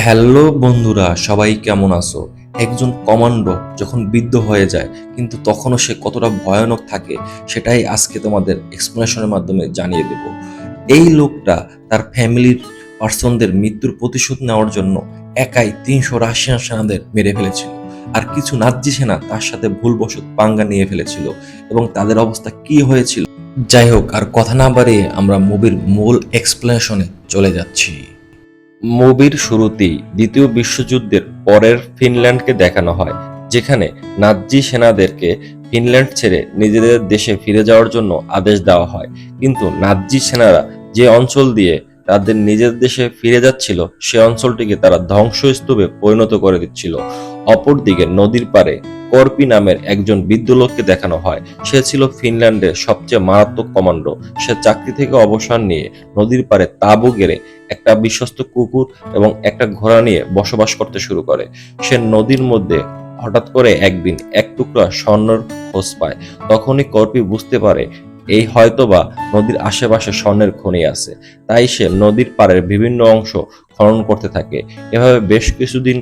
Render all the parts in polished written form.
Hello বন্ধুরা, সবাই কেমন আছো? একজন কমান্ডো যখন বৃদ্ধ হয়ে যায় কিন্তু তখনও সে কতটা ভয়ানক থাকে সেটাই আজকে তোমাদের এক্সপ্লেনেশনের মাধ্যমে জানিয়ে দেব। এই লোকটা তার ফ্যামিলির পার্সনদের মৃত্যুর প্রতিশোধ নেওয়ার জন্য একাই ৩০০ রাশিয়ান সেনাদের মেরে ফেলেছিল। আর কিছু নাৎজি সেনা তার সাথে ভুলবশত পাঙ্গা নিয়ে ফেলেছিল এবং তাদের অবস্থা কি হয়েছিল। যাই হোক, আর কথা না বাড়িয়ে আমরা মুভির মূল এক্সপ্লেনেশনে চলে যাচ্ছি। মুভির শুরুতেই দ্বিতীয় বিশ্বযুদ্ধের পরের ফিনল্যান্ডকে দেখানো হয়, যেখানে নাৎজি সেনাদেরকে ফিনল্যান্ড ছেড়ে নিজেদের দেশে ফিরে যাওয়ার জন্য আদেশ দেওয়া হয়। কিন্তু নাৎজি সেনারা যে অঞ্চল দিয়ে তাদের নিজের দেশে ফিরে যাচ্ছিল সে অঞ্চলটিকে তারা ধ্বংসস্তূপে পরিণত করে দিচ্ছিল। অপরদিকে নদীর পাড়ে কর্পি নামের একজন বৃদ্ধ লোককে দেখানো হয়। সে ছিল ফিনল্যান্ডের সবচেয়ে মারাত্মক কমান্ডো। সে চাকরি থেকে অবসর নিয়ে নদীর পাড়ে তাঁবু গেড়ে একটা বিশ্বস্ত কুকুর এবং একটা ঘোড়া নিয়ে বসবাস করতে শুরু করে। সে নদীর মধ্যে হঠাৎ করে একদিন এক টুকরা স্বর্ণের খোঁজ পায়। তখনই কর্পি বুঝতে পারে এই হয়তোবা নদীর আশেপাশে স্বর্ণের খনি আছে। তাই সে নদীর পাড়ের বিভিন্ন অংশ খনন করতে থাকে। এভাবে বেশ কিছুদিন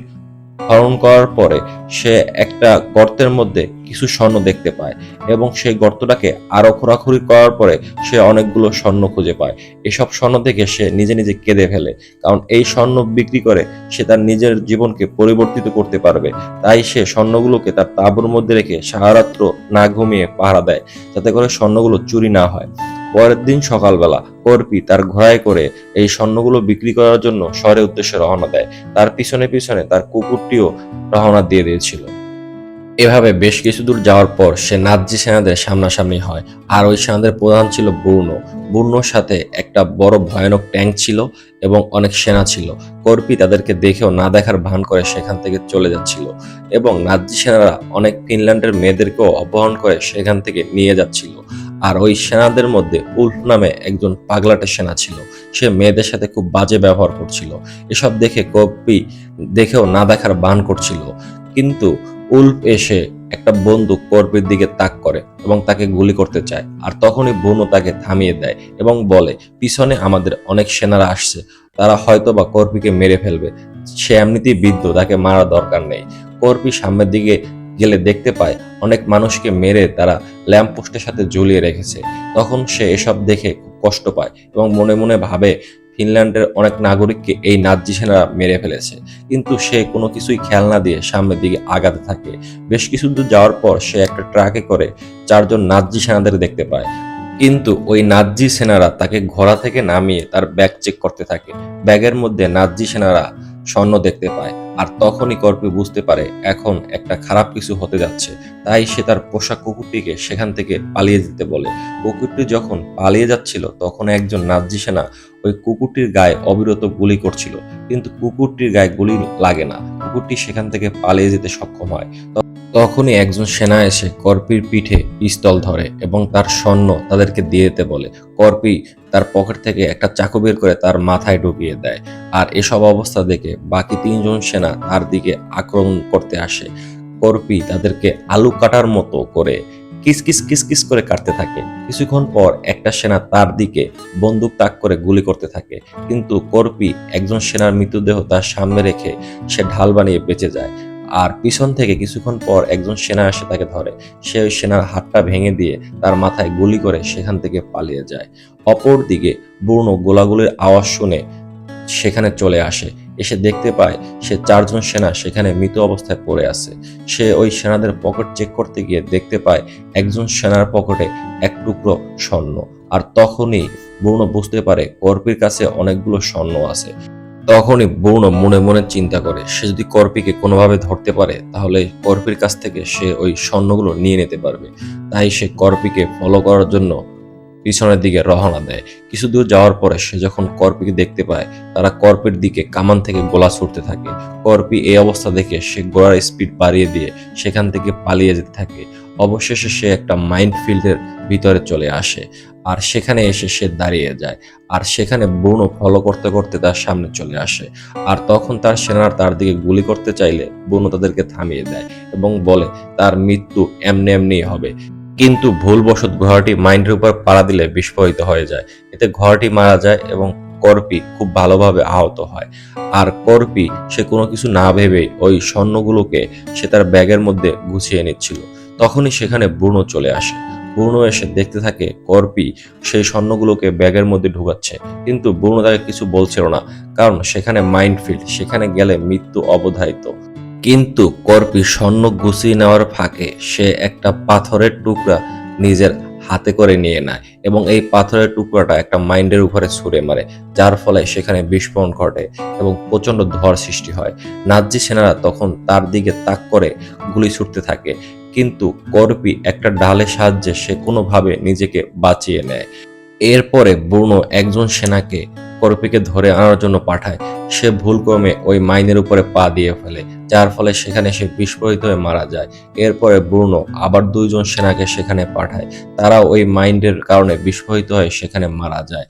খনন করার পরে সে একটা গর্তের মধ্যে কিছু স্বর্ণ দেখতে পায় এবং সেই গর্তটাকে আরো খোঁড়াখুড়ি করার পরে সে অনেকগুলো স্বর্ণ খুঁজে পায়। এসব স্বর্ণ দেখে সে নিজে নিজে কেঁদে ফেলে, কারণ এই স্বর্ণ বিক্রি করে সে তার নিজের জীবনকে পরিবর্তিত করতে পারবে। তাই সে স্বর্ণগুলোকে তার তাঁবুর মধ্যে রেখে সারারাত্র না ঘুমিয়ে পাহারা দেয়, যাতে করে স্বর্ণগুলো চুরি না হয়। পরের দিন সকালবেলা কর্পি তার ঘোড়ায় করে এই স্বর্ণগুলো বিক্রি করার জন্য শহরের উদ্দেশ্যে রওনা দেয়। তার পিছনে পিছনে তার কুকুরটিও রওনা দিয়ে দিয়েছিল। এভাবে বেশ কিছু দূর যাওয়ার পর সে নাৎজি সেনাদের সামনাসামনি হয়। আর ওই সেনাদের প্রধান ছিল বুর্নো। বুর্নোর সাথে একটা বড় ভয়ানক ট্যাঙ্ক ছিল এবং অনেক সেনা ছিল। কর্পি তাদেরকে দেখেও না দেখার ভান করে সেখান থেকে চলে যাচ্ছিল এবং নাৎজি সেনারা অনেক ফিনল্যান্ডের মেয়েদেরকেও অপহরণ করে সেখান থেকে নিয়ে যাচ্ছিল। আর ওই সেনাদের মধ্যে উল্ফ নামে একজন পাগলাটে সেনা ছিল। সে মেয়েদের সাথে খুব বাজে ব্যবহার করছিল। এসব দেখে কর্পি দেখেও না দেখার ভান করছিল। কিন্তু উল্ফ এসে একটা বন্দুক কর্পির দিকে তাক করে এবং তাকে গুলি করতে চায়। আর তখনই বুনো তাকে থামিয়ে দেয় এবং বলে, পিছনে আমাদের অনেক সেনারা আসছে, তারা হয়তোবা কর্পিকে মেরে ফেলবে। সে এমনিতেই বৃদ্ধ, তাকে মারা দরকার নেই। কর্পি সামনের দিকে গেলে দেখতে পায় অনেক মানুষকে মেরে তারা ল্যাম্প পোস্টের সাথে ঝুলিয়ে রেখেছে। তখন সে এসব দেখে খুব কষ্ট পায় এবং মনে মনে ভাবে ফিনল্যান্ডের অনেক নাগরিককে এই নাৎজি সেনারা মেরে ফেলেছে। কিন্তু সে কোনো কিছুই খেয়াল না দিয়ে সামনের দিকে আগাতে থাকে। বেশ কিছু দূর যাওয়ার পর সে একটা ট্রাকে করে ৪ জন নাৎজি সেনাদের দেখতে পায়। কিন্তু ওই নাৎজি সেনারা তাকে ঘোড়া থেকে নামিয়ে তার ব্যাগ চেক করতে থাকে। ব্যাগের মধ্যে নাৎজি সেনারা স্বর্ণ দেখতে পায়। আর তখনই কর্পি বুঝতে পারে এখন একটা খারাপ কিছু হতে যাচ্ছে। তাই সে তার পোষা কুকুরটিকে সেখান থেকে পালিয়ে যেতে বলে। কুকুরটি যখন পালিয়ে যাচ্ছিল তখন একজন নাৎজি সেনা ওই কুকুরটির গায়ে অবিরত গুলি করছিল, কিন্তু কুকুরটির গায়ে গুলি লাগে না। কুকুরটি সেখান থেকে পালিয়ে যেতে সক্ষম হয়। তখনই একজন সেনা এসে কর্পির পিঠে পিস্তল ধরে এবং তার স্বর্ণ তাদেরকে দিয়ে দিতে বলে। কর্পি তার পকেট থেকে একটা চাকু বের করে তার মাথায় ঢুকিয়ে দেয়। আর এসব অবস্থা দেখে বাকি ৩ জন সেনা তার দিকে আক্রমণ করতে আসে। কর্পি তাদেরকে আলু কাটার মতো করে কিসকিস কিসকিস করে কাটতে থাকে। কিছুক্ষণ পর একটা সেনা তার দিকে বন্দুক তাক করে গুলি করতে থাকে, কিন্তু কর্পি একজন সেনার মৃতদেহ তার সামনে রেখে সে ঢাল বানিয়ে বেঁচে যায়। আর পিছন থেকে কিছুক্ষণ পর একজন সেনা এসে তাকে ধরে। সে ওই সেনার হাতটা ভেঙে দিয়ে তার মাথায় গুলি করে সেখান থেকে পালিয়ে যায়। অপরদিকে বুর্নো গোলাগুলির আওয়াজ শুনে সেখানে চলে আসে। এসে দেখতে পায় সে ৪ জন সেনা সেখানে মৃত অবস্থায় পড়ে আছে। সে ওই সেনাদের পকেট চেক করতে গিয়ে দেখতে পায় একজন সেনার পকেটে এক টুকরো স্বর্ণ। আর তখনই বুর্নো বুঝতে পারে কর্পির কাছে অনেকগুলো স্বর্ণ আছে। তখনই বুর্নো মনে মনে চিন্তা করে সে যদি কর্পিকে কোনোভাবে ধরতে পারে তাহলে কর্পির কাছ থেকে সে ওই স্বর্ণগুলো নিয়ে নিতে পারবে। তাই সে কর্পিকে ফলো করার জন্য পিছনের দিকে রওনা দেয়। কিছু দূর যাওয়ার পরে সে যখন কর্পিকে দেখতে পায় তারা কর্পির দিকে কামান থেকে গোলা ছুটতে থাকে। কর্পি এই অবস্থা দেখে সে ঘোড়ার স্পিড বাড়িয়ে দিয়ে সেখান থেকে পালিয়ে যেতে থাকে। অবশেষে সে একটা মাইন্ড ফিল্ডের ভিতরে চলে আসে আর সেখানে এসে সে দাঁড়িয়ে যায়। আর সেখানে বুনো ফলো করতে করতে তার সামনে চলে আসে। আর তখন তার সেনারা তার দিকে গুলি করতে চাইলে বুনো তাদেরকে থামিয়ে দেয় এবং বলে তার মৃত্যু এমনি এমনিই হবে। কিন্তু ভুলবশত ঘোড়াটি মাইন্ডের উপর পাড়া দিলে বিস্ফোরিত হয়ে যায়। এতে ঘোড়াটি মারা যায় এবং কর্পি খুব ভালোভাবে আহত হয়। আর কর্পি সে কোনো কিছু না ভেবেই ওই স্বর্ণগুলোকে সে তার ব্যাগের মধ্যে গুছিয়ে নিচ্ছিল। তখনই সেখানে ব্রুনো চলে আসে। ব্রুনো এসে দেখতে থাকে কর্পি সেই স্বর্ণগুলোকে ব্যাগের মধ্যে ঢুকাচ্ছে, কিন্তু ব্রুনো তাকে কিছু বলছিল না, কারণ সেখানে মাইন্ডফিল্ড, সেখানে গেলে মৃত্যু অবধারিত। কিন্তু কর্পি স্বর্ণ গুছিয়ে নেওয়ার ফাঁকে সে একটা পাথরের টুকরা নিজের হাতে করে নিয়ে নেয় এবং এই পাথরের টুকরাটা একটা মাইন্ডের উপরে ছুঁড়ে মারে, যার ফলে সেখানে বিস্ফোরণ ঘটে এবং প্রচন্ড ধোঁয়ার সৃষ্টি হয়। নাৎজি সেনারা তখন তার দিকে তাক করে গুলি ছুটতে থাকে, কিন্তু কর্পি একটা ঢালের সাহায্যে সে কোনোভাবে নিজেকে বাঁচিয়ে নেয়। এরপরে ব্রুনো একজন সেনাকে কর্পিকে ধরে আনার জন্য পাঠায়। সে ভুলক্রমে ওই মাইনের উপরে পা দিয়ে ফেলে, যার ফলে সেখানে সে বিস্ফোরিত হয়ে মারা যায়। এরপরে ব্রুনো আবার দুইজন সেনাকে সেখানে পাঠায়, তারা ওই মাইন্ডের কারণে বিস্ফোরিত হয়ে সেখানে মারা যায়।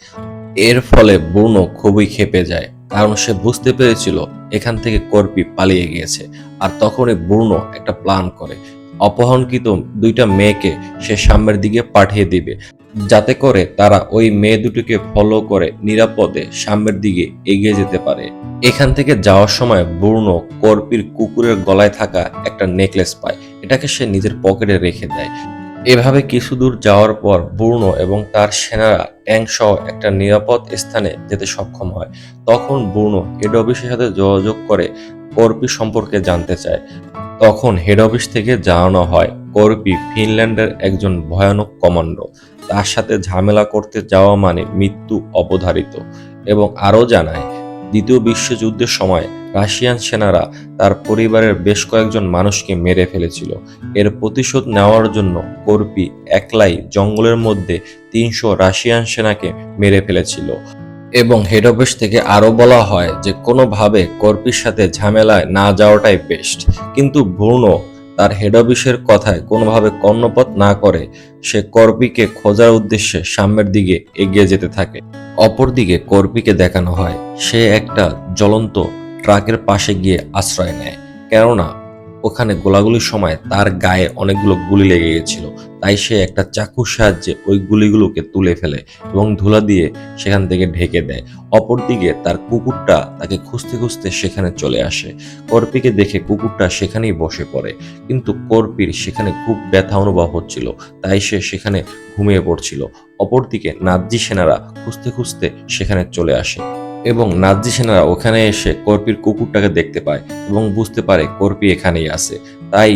এর ফলে ব্রুনো খুবই ক্ষেপে যায়, কারণ সে বুঝতে পেরেছিল এখান থেকে কর্পি পালিয়ে গিয়েছে। আর তখনই ব্রুনো একটা প্ল্যান করে, অপহরণকৃত দুইটা মেয়েকে সে সামনের দিকে পাঠিয়ে দিবে, যাতে করে তারা ওই মেয়ে দুটিকে ফলো করে নিরাপদে সামনের দিকে এগিয়ে যেতে পারে। এখান থেকে যাওয়ার সময় ব্রুনো কর্পির কুকুরের গলায় থাকা একটা নেকলেস পায়, এটাকে সে নিজের পকেটে রেখে দেয়। এভাবে কিছু দূর যাওয়ার পর ব্রুনো এবং তার সেনারা ট্যাঙ্ক সহ একটা নিরাপদ স্থানে যেতে সক্ষম হয়। তখন ব্রুনো হেড অফিসের সাথে যোগাযোগ করে কর্পি সম্পর্কে জানতে চায়। তখন হেড অফিস থেকে জানানো হয় কর্পি ফিনল্যান্ডের একজন ভয়ানক কমান্ডো, তার সাথে ঝামেলা করতে যাওয়া মানে মৃত্যু অবধারিত। এবং আরও জানায় দ্বিতীয় বিশ্বযুদ্ধের সময় রাশিয়ান সেনারা তার পরিবারের বেশ কয়েকজন মানুষকে মেরে ফেলেছিল। এর প্রতিশোধ নেওয়ার জন্য কর্পি একলাই জঙ্গলের মধ্যে ৩০০ রাশিয়ান সেনাকে মেরে ফেলেছিল। এবং হেড অফিস থেকে আরো বলা হয় যে কোনোভাবে কর্পির সাথে ঝামেলায় না যাওয়াটাই বেস্ট। কিন্তু ব্রুনো তার হেড অফিসের কথায় কোনোভাবে কর্ণপাত না করে সে কর্পিকে খোঁজার উদ্দেশ্যে সামনের দিকে এগিয়ে যেতে থাকে। অপরদিকে কর্পিকে দেখানো হয় সে একটা জ্বলন্ত ট্রাকের পাশে গিয়ে আশ্রয় নেয়, কেননা ওখানে গোলাগুলির সময় তার গায়ে অনেকগুলো গুলি লেগে গেছিল। তাই সে একটা চাকুর সাহায্যে ওই গুলিগুলোকে তুলে ফেলে এবং ধুলা দিয়ে সেখান থেকে ঢেকে দেয়। অপরদিকে তার কুকুরটা তাকে খুঁজতে খুঁজতে সেখানে চলে আসে। কর্পিকে দেখে কুকুরটা সেখানেই বসে পড়ে, কিন্তু কর্পির সেখানে খুব ব্যথা অনুভব হচ্ছিল, তাই সে সেখানে ঘুমিয়ে পড়ছিল। অপরদিকে নাৎজি সেনারা খুঁজতে খুঁজতে সেখানে চলে আসে এবং নাৎজি সেনারা ওখানে এসে কর্পির কুকুরটাকে দেখতে পায় এবং বুঝতে পারে কর্পি এখানেই আছে। তাই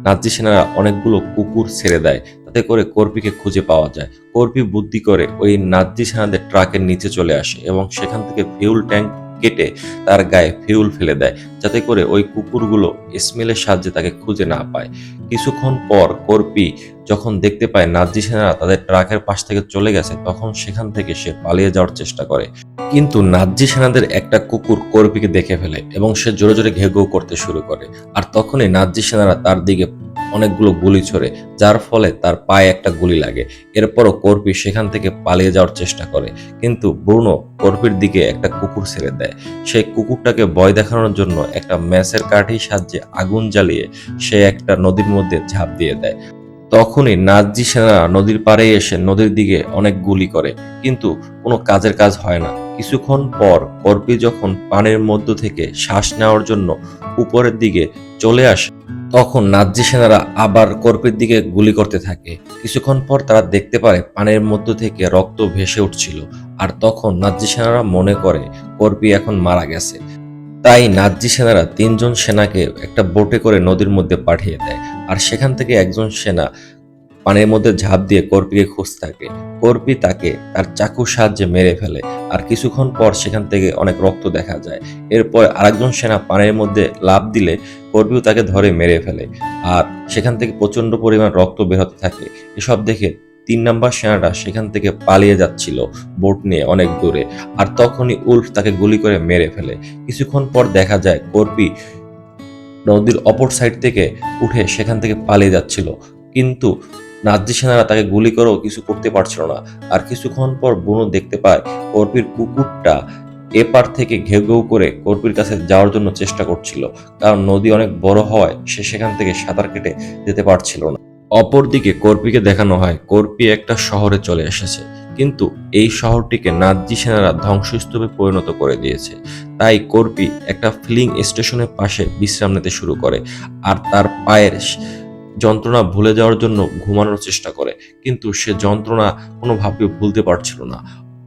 নাৎজি সেনারা অনেকগুলো কুকুর ছেড়ে দেয়, তাতে করে কর্পিকে খুঁজে পাওয়া যায়। কর্পি বুদ্ধি করে ওই নাৎজি সেনাদের ট্রাকের নিচে চলে আসে এবং সেখান থেকে ফিউল ট্যাঙ্ক কেটে তার গায়ে ফিউল ফেলে দেয়, যাতে করে ওই কুকুরগুলো স্মেলের সাহায্যে তাকে খুঁজে না পায়। কিছুক্ষণ পর কর্পি যখন দেখতে পায় নাৎজি সেনারা তাদের ট্রাকের পাশ থেকে চলে গেছে, তখন সেখান থেকে সে পালিয়ে যাওয়ার চেষ্টা করে। কিন্তু নাৎজি সেনাদের একটা কুকুর কর্পিকে দেখে ফেলে এবং সে জোরে জোরে ঘেউ ঘেউ করতে শুরু করে। আর তখনই নাৎজি সেনারা তার দিকে অনেকগুলো গুলি ছোড়ে, যার ফলে তার পায়ে একটা গুলি লাগে। এরপরও কর্পি সেখান থেকে পালিয়ে যাওয়ার চেষ্টা করে, কিন্তু ব্রুনো কর্পির দিকে একটা কুকুর ছেড়ে দেয়। সেই কুকুরটাকে ভয় দেখানোর জন্য একটা ম্যাচের কাঠির সাহায্যে আগুন জ্বালিয়ে সে একটা নদীর মধ্যে ঝাঁপ দিয়ে দেয়। তখনই নাৎজি সেনারা নদীর পাড়ে এসে নদীর দিকে অনেক গুলি করে, কিন্তু কোনো কাজের কাজ হয় না। কিছুক্ষণ পর কর্পি যখন পানির মধ্য থেকে শ্বাস নেওয়ার জন্য উপরের দিকে চলে আসে, তখন নাৎজি সেনারা আবার কর্পির দিকে গুলি করতে থাকে। কিছুক্ষণ পর তারা দেখতে পারে পানির মধ্য থেকে রক্ত ভেসে উঠছিল, আর তখন নাৎজি সেনারা মনে করে কর্পি এখন মারা গেছে। তাই নাৎজি সেনারা ৩ জন সেনাকে একটা বোটে করে নদীর মধ্যে পাঠিয়ে দেয়, আর সেখান থেকে একজন সেনা পানির মধ্যে ঝাঁপ দিয়ে কর্পিকে খুঁজতে থাকে। কর্পি তাকে তার চাকুর সাহায্যে মেরে ফেলে, আর কিছুক্ষণ পর সেখান থেকে অনেক রক্ত দেখা যায়। এরপর আরেকজন সেনা পানির মধ্যে লাফ দিলে কর্পিও তাকে ধরে মেরে ফেলে, আর সেখান থেকে প্রচন্ড পরিমাণ রক্ত বের হতে থাকে। এসব দেখে ৩ নম্বর সেনাটা সেখান থেকে পালিয়ে যাচ্ছিল বোট নিয়ে অনেক দূরে, আর তখনই উল্ফ তাকে গুলি করে মেরে ফেলে। কিছুক্ষণ পর দেখা যায় কর্পি নদীর অপর সাইড থেকে উঠে সেখান থেকে পালিয়ে যাচ্ছিল, কিন্তু নাৎজি সেনারা তাকে গুলি করেও কিছু করতে পারছিল না। আর কিছুক্ষণ পর বুনো দেখতে পায় কর্পির কুকুরটা এপার থেকে ঘেউ ঘেউ করে কর্পির কাছে যাওয়ার জন্য চেষ্টা করছিল, কারণ নদী অনেক বড় হওয়ায় সে সেখান থেকে সাঁতার কেটে যেতে পারছিল না। অপরদিকে কর্পিকে দেখানো হয় কর্পি একটা শহরে চলে এসেছে, কিন্তু এই শহরটিকে নাৎসি সেনারা ধ্বংসস্তূপে পরিণত করে দিয়েছে। তাই কর্পি একটা ফিলিং স্টেশনের পাশে বিশ্রাম নিতে শুরু করে আর তার পায়ের যন্ত্রণা ভুলে যাওয়ার জন্য ঘুমানোর চেষ্টা করে, কিন্তু সে যন্ত্রণা কোনোভাবেই ভুলতে পারছিল না।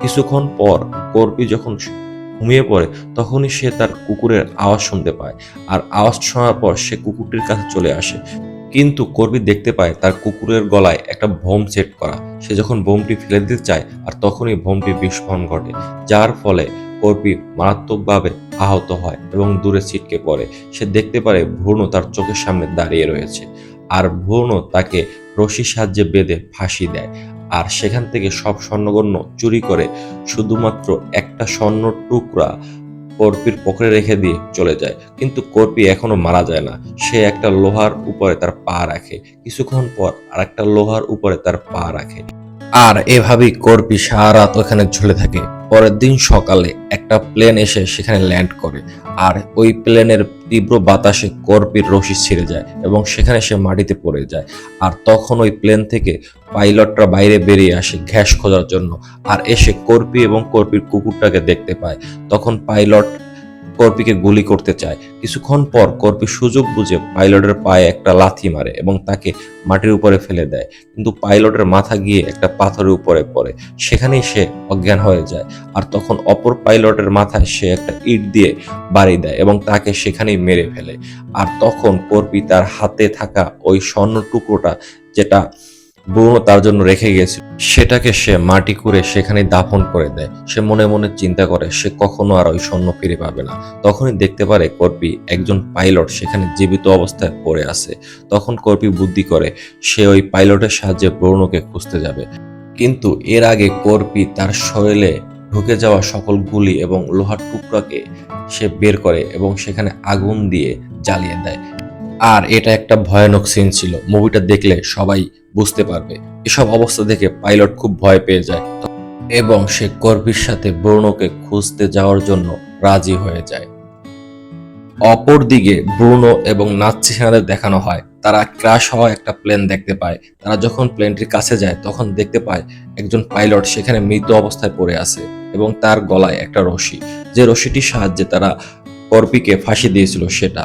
কিছুক্ষণ পর কর্পি যখন ঘুমিয়ে পড়ে তখনই সে তার কুকুরের আওয়াজ শুনতে পায়, আর আওয়াজ শোনার পর সে কুকুরটির কাছে চলে আসে। কিন্তু কর্পি দেখতে পায় তার কুকুরের গলায় একটা বোম সেট করা। সে যখন বোমটি ফেলে দিতে চায় আর তখনই বোমটি বিস্ফোরণ ঘটে, যার ফলে কর্পি মারাত্মকভাবে আহত হয় এবং দূরে ছিটকে পড়ে। সে দেখতে পারে ভ্রূণ তার চোখের সামনে দাঁড়িয়ে রয়েছে, আর ভ্রূণ তাকে রশির সাহায্যে বেঁধে ফাঁসি দেয়। আর সেখান থেকে সব স্বর্ণগণ্য চুরি করে শুধুমাত্র একটা স্বর্ণ টুকরা কর্পির পকেটে রেখে দিয়ে চলে যায়। কিন্তু কর্পি এখনো মারা যায় না। সে একটা লোহার উপরে তার পা রাখে, কিছুক্ষণ পর আরেকটা লোহার উপরে তার পা রাখে, আর এভাবেই কর্পি সারা রাত ওখানে ঝুলে থাকে। পরের দিন সকালে একটা প্লেন এসে সেখানে ল্যান্ড করে, আর ওই প্লেনের তীব্র বাতাসে কর্পির রশি ছিঁড়ে যায় এবং সেখানে সে মাটিতে পড়ে যায়। আর তখন ওই প্লেন থেকে পাইলটরা বাইরে বেরিয়ে আসে গ্যাস খোঁজার জন্য, আর এসে কর্পি এবং কর্পির কুকুরটাকে দেখতে পায়। তখন পাইলট কর্পিকে গুলি করতে চায়। কিছুক্ষণ পর কর্পি সুযোগ বুঝে পাইলটের পায়ে একটা লাথি মারে এবং তাকে মাটির উপরে ফেলে দেয়, কিন্তু পাইলটের মাথা গিয়ে একটা পাথরের উপরে পড়ে। সেখানেই সে অজ্ঞান হয়ে যায়। আর তখন অপর পাইলটের মাথায় সে একটা ইট দিয়ে বাড়ি দেয় এবং তাকে সেখানেই মেরে ফেলে। আর তখন কর্পি তার হাতে থাকা ওই স্বর্ণ টুকরোটা, যেটা ব্রুনো তার জন্য রেখে গিয়েছিল, সেটাকে সে মাটি করে সেখানে দাফন করে দেয়। সে মনে মনে চিন্তা করে সে কখনো আর ওই স্বর্ণ ফিরে পাবে না। তখনই দেখতে পারে কর্পি একজন পাইলট সেখানে জীবিত অবস্থায় পড়ে আছে। তখন কর্পি বুদ্ধি করে সে ওই পাইলটের সাহায্যে ব্রুনোকে খুঁজতে যাবে, কিন্তু এর আগে কর্পি তার শরীরে ঢুকে যাওয়া সকল গুলি এবং লোহার টুকরাকে সে বের করে এবং সেখানে আগুন দিয়ে জ্বালিয়ে দেয়। আর এটা একটা ভয়ানক সিন ছিল, মুভিটা দেখলে সবাই বুঝতে পারবে। এসব অবস্থা দেখে পাইলট খুব ভয় পেয়ে যায় এবং সে কর্পির সাথে ব্রুনোকে খুঁজতে যাওয়ার জন্য রাজি হয়ে যায়। অপরদিকে ব্রুনো এবং নাৎসি সেনাদের দেখানো হয় তারা ক্র্যাশ হওয়া একটা প্লেন দেখতে পায়। তারা যখন প্লেনটির কাছে যায় তখন দেখতে পায় একজন পাইলট সেখানে মৃত অবস্থায় পড়ে আছে এবং তার গলায় একটা রশি, যে রশিটির সাহায্যে তারা কর্পিকে ফাঁসি দিয়েছিল সেটা।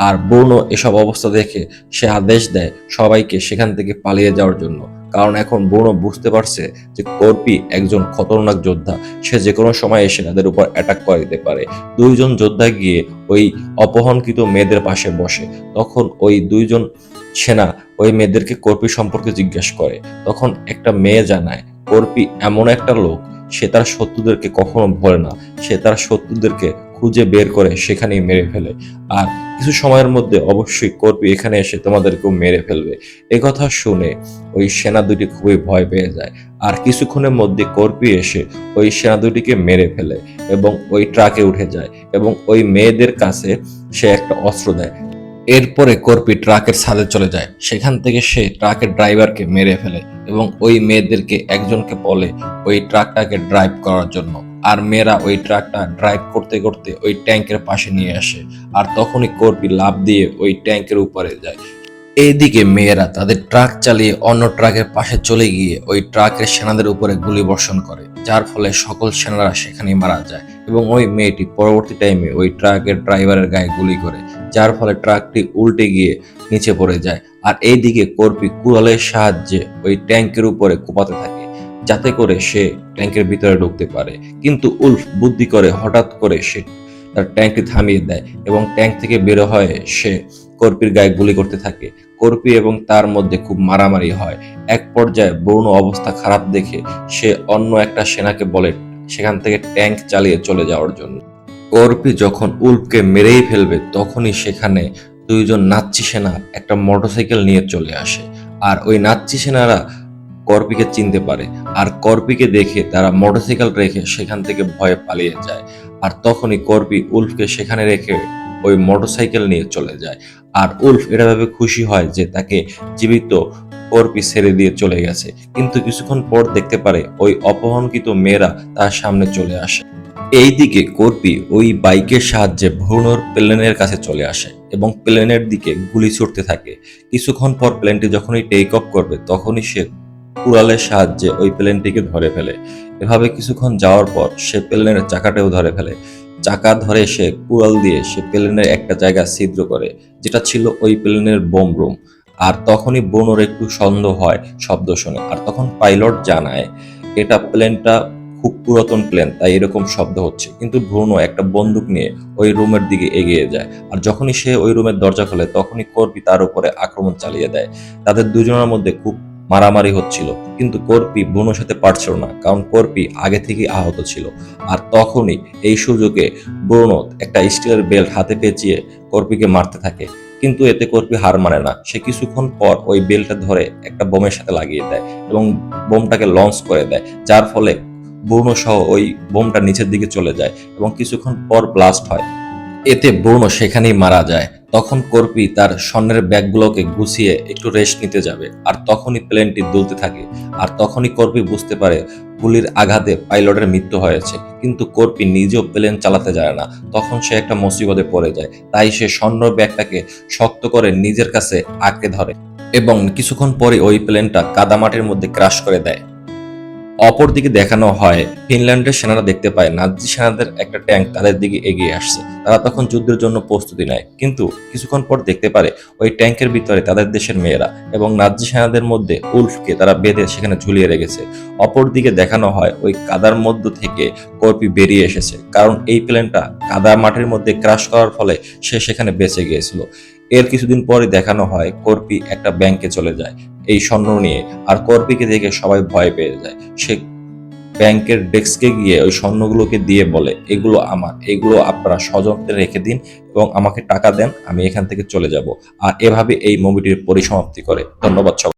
আর ব্রুনো এসব অবস্থা দেখে সে আদেশ দেয় সবাইকে সেখান থেকে পালিয়ে যাওয়ার জন্য, কারণ এখন ব্রুনো বুঝতে পারছে যে কর্পি একজন খতরনাক যোদ্ধা। সে যে কোনো সময় এসে তাদের উপর অ্যাটাক করে দিতে পারে। দুইজন যোদ্ধা গিয়ে ওই অপহরণকৃত মেয়েদের পাশে বসে। তখন ওই দুইজন সেনা ওই মেয়েদেরকে কর্পি সম্পর্কে জিজ্ঞেস করে। তখন একটা মেয়ে জানায় কর্পি এমন একটা লোক, সে তার শত্রুদেরকে কখনো ভোলে না। সে তার শত্রুদেরকে খুঁজে বের করে সেখানেই মেরে ফেলে, আর কিছু সময়ের মধ্যে অবশ্যই কর্পি এখানে এসে তোমাদেরকেও মেরে ফেলবে। এ কথা শুনে ওই সেনা দুটি খুবই ভয় পেয়ে যায়, আর কিছুক্ষণের মধ্যে কর্পি এসে ওই সেনা দুটিকে মেরে ফেলে এবং ওই ট্রাকে উঠে যায় এবং ওই মেয়েদের কাছে সে একটা অস্ত্র দেয়। এরপরে কর্পি ট্রাকের ছাদে চলে যায়। সেখান থেকে সে ট্রাকের ড্রাইভারকে মেরে ফেলে এবং ওই মেয়েদেরকে একজনকে বলে ওই ট্রাকটাকে ড্রাইভ করার জন্য, আর মেয়েরা ওই ট্রাকটা ড্রাইভ করতে করতে ওই ট্যাঙ্কের পাশে নিয়ে আসে। আর তখনই কর্পি লাফ দিয়ে ওই ট্যাঙ্কের উপরে যায়। এইদিকে মেয়েরা তাদের ট্রাক চালিয়ে অন্য ট্রাকের পাশে চলে গিয়ে ওই ট্রাকের সেনাদের উপরে গুলি বর্ষণ করে, যার ফলে সকল সেনারা সেখানেই মারা যায় এবং ওই মেয়েটি পরবর্তী টাইমে ওই ট্রাকের ড্রাইভারের গায়ে গুলি করে, যার ফলে ট্রাকটি উল্টে গিয়ে নিচে পড়ে যায়। আর এইদিকে কর্পি কুড়ালের সাহায্যে ওই ট্যাঙ্কের উপরে কোপাতে থাকে যাতে করে সে ট্যাঙ্কের ভিতরে ঢুকতে পারে। কিন্তু উল্ফ বুদ্ধি করে হঠাৎ করে সে তার ট্যাঙ্কটি থামিয়ে দেয় এবং ট্যাঙ্ক থেকে বের হয়ে সে কর্পির গায়ে গুলি করতে থাকে। কর্পি এবং তার মধ্যে খুব মারামারি হয়। এক পর্যায়ে ব্রুনো অবস্থা খারাপ দেখে সে অন্য একটা সেনাকে বলে সেখান থেকে ট্যাঙ্ক চালিয়ে চলে যাওয়ার জন্য। কর্পি যখন উল্ফকে মেরেই ফেলবে তখনই সেখানে দুইজন নাৎসি সেনা একটা মোটরসাইকেল নিয়ে চলে আসে, আর ওই নাৎসি সেনারা কর্পিকে চিনতে পারে, আর কর্পিকে দেখে তারা মোটরসাইকেল রেখে সেখান থেকে ভয়ে পালিয়ে যায়। আর তখনই কর্পি উল্ফকে সেখানে রেখে ওই মোটরসাইকেল নিয়ে চলে যায়। আর উল্ফ এটা ভেবে খুশি হয় যে তাকে জীবিত কর্পি ছেড়ে দিয়ে চলে গেছে, কিন্তু কিছুক্ষণ পর দেখতে পারে ওই অপহরণকৃত মেয়েরা তার সামনে চলে আসে। এইদিকে কর্পি ওই বাইকের সাহায্যে ভ্রূণর প্লেনের কাছে চলে আসে এবং প্লেনের দিকে গুলি ছুটতে থাকে। কিছুক্ষণ পর প্লেনটি যখনই টেক অফ করবে তখনই সে উড়ালের সাহায্যে ওই প্লেনটিকে ধরে ফেলে। এভাবে কিছুক্ষণ যাওয়ার পর সে প্লেনের চাকাটাও ধরে ফেলে। চাকা ধরে সে কুড়াল দিয়ে সে প্লেনের একটা জায়গা ছিদ্র করে, যেটা ছিল ওই প্লেনের বোম রুম। আর তখনই ব্রুনোর একটু সন্দেহ হয় শব্দ শুনে, আর তখন পাইলট জানায় এটা প্লেনটা খুব পুরাতন প্লেন, তাই এরকম শব্দ হচ্ছে। কিন্তু ব্রুনো একটা বন্দুক নিয়ে ওই রুমের দিকে এগিয়ে যায়, আর যখনই সে ওই রুমের দরজা খোলে তখনই কর্পি তার উপরে আক্রমণ চালিয়ে দেয়। তাদের দুজনের মধ্যে খুব মারামারি হচ্ছিল, কিন্তু কর্পি ব্রুনোর সাথে পারছিল না, কারণ কর্পি আগে থেকেই আহত ছিল। আর তখনই এই সুযোগে ব্রুনো একটা স্টিলের বেল্ট হাতে পেঁচিয়ে কর্পিকে মারতে থাকে। কিন্তু এতে কর্পি হার মানে না, সে কিছুক্ষণ পর ওই বেল্টটা ধরে একটা বোমের সাথে লাগিয়ে দেয় এবং বোমটাকে লঞ্চ করে দেয়, যার ফলে ব্রুনো সহ ওই বোমটা নিচের দিকে চলে যায় এবং কিছুক্ষণ পর ব্লাস্ট হয়। এতে ব্রুনো সেখানেই মারা যায়। তখন কর্পি তার স্বর্ণের ব্যাগগুলোকে গুছিয়ে একটু রেস্ট নিতে যাবে, আর তখনই প্লেনটি দুলতে থাকে। আর তখনই কর্পি বুঝতে পারে গুলির আঘাতে পাইলটের মৃত্যু হয়েছে, কিন্তু কর্পি নিজেও প্লেন চালাতে যায় না। তখন সে একটা মুসিবতে পড়ে যায়, তাই সে স্বর্ণ ব্যাগটাকে শক্ত করে নিজের কাছে আঁকড়ে ধরে এবং কিছুক্ষণ পরে ওই প্লেনটা কাদামাটির মধ্যে ক্রাশ করে দেয়। অপরদিকে দেখানো হয় ফিনল্যান্ডের সেনারা দেখতে পায় নাৎসি সেনাদের একটা ট্যাঙ্ক তাদের দিকে এগিয়ে আসছে। তারা তখন যুদ্ধের জন্য প্রস্তুতি নেয়, কিন্তু কিছুক্ষণ পর দেখতে পারে ওই ট্যাঙ্কের ভিতরে তাদের দেশের মেয়েরা এবং নাৎসি সেনাদের মধ্যে উল্ফকে তারা বেঁধে সেখানে ঝুলিয়ে রেখেছে। অপরদিকে দেখানো হয় ওই কাদার মধ্য থেকে কর্পি বেরিয়ে এসেছে, কারণ এই প্লেনটা কাদা মাটির মধ্যে ক্রাশ করার ফলে সে সেখানে বেঁচে গিয়েছিল। এর কিছুদিন পরে দেখানো হয় কর্পি একটা ব্যাংকে চলে যায় এই স্বর্ণ নিয়ে, আর কর্পিকে দেখে সবাই ভয় পেয়ে যায়। সে ব্যাংকের ডেস্কে গিয়ে ওই স্বর্ণগুলোকে দিয়ে বলে, এগুলো আমার, এগুলো আপনারা সযত্নে রেখে দিন এবং আমাকে টাকা দেন, আমি এখান থেকে চলে যাব। আর এভাবে এই মুভিটির পরিসমাপ্তি করে। ধন্যবাদ সবাই।